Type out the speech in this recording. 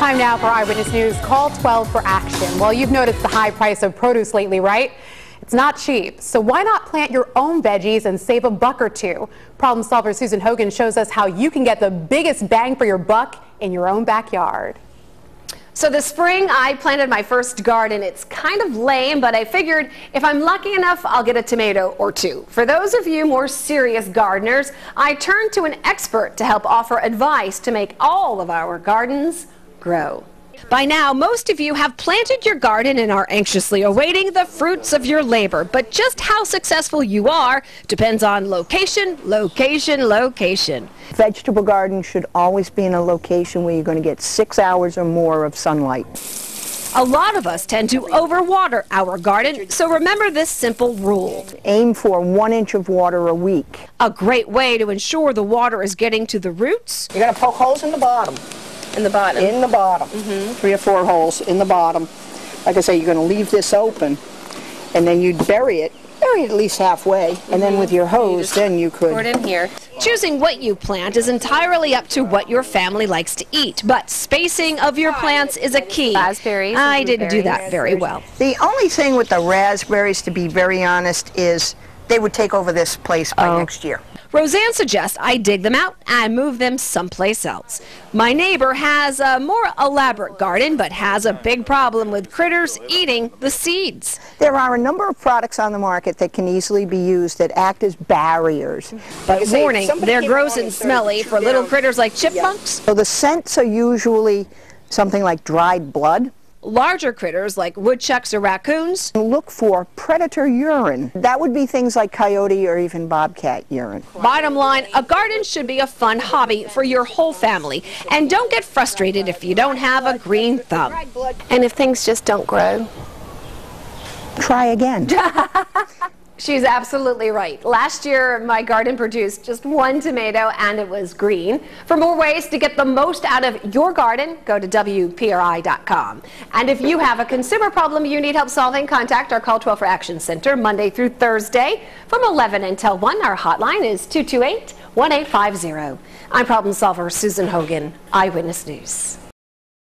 Time now for Eyewitness News. Call 12 for action. Well, you've noticed the high price of produce lately, right? It's not cheap. So why not plant your own veggies and save $1 or $2? Problem solver Susan Hogan shows us how you can get the biggest bang for your buck in your own backyard. So this spring, I planted my first garden. It's kind of lame, but I figured if I'm lucky enough, I'll get a tomato or two. For those of you more serious gardeners, I turned to an expert to help offer advice to make all of our gardens grow. By now, most of you have planted your garden and are anxiously awaiting the fruits of your labor. But just how successful you are depends on location, location, location. Vegetable garden should always be in a location where you're going to get 6 hours or more of sunlight. A lot of us tend to overwater our garden, so remember this simple rule. Aim for 1 inch of water a week. A great way to ensure the water is getting to the roots. You're going to poke holes in the bottom. In the bottom? In the bottom. 3 or 4 holes in the bottom. Like I say, you're going to leave this open, and then you'd bury it at least halfway, and then with your hose, then you could pour it in here. Choosing what you plant is entirely up to what your family likes to eat, but spacing of your plants is a key. Raspberries. I didn't do that very well. The only thing with the raspberries, to be very honest, is they would take over this place by next year. Roseanne suggests I dig them out and move them someplace else. My neighbor has a more elaborate garden, but has a big problem with critters eating the seeds. There are a number of products on the market that can easily be used that act as barriers. But warning, they're gross and smelly for little critters like chipmunks. So the scents are usually something like dried blood. Larger critters like woodchucks or raccoons. Look for predator urine. That would be things like coyote or even bobcat urine. Bottom line, a garden should be a fun hobby for your whole family. And don't get frustrated if you don't have a green thumb. And if things just don't grow? Try again. She's absolutely right. Last year, my garden produced just 1 tomato, and it was green. For more ways to get the most out of your garden, go to WPRI.com. And if you have a consumer problem you need help solving, contact our Call 12 for Action Center Monday through Thursday from 11 until 1. Our hotline is 228-1850. I'm problem solver Susan Hogan, Eyewitness News.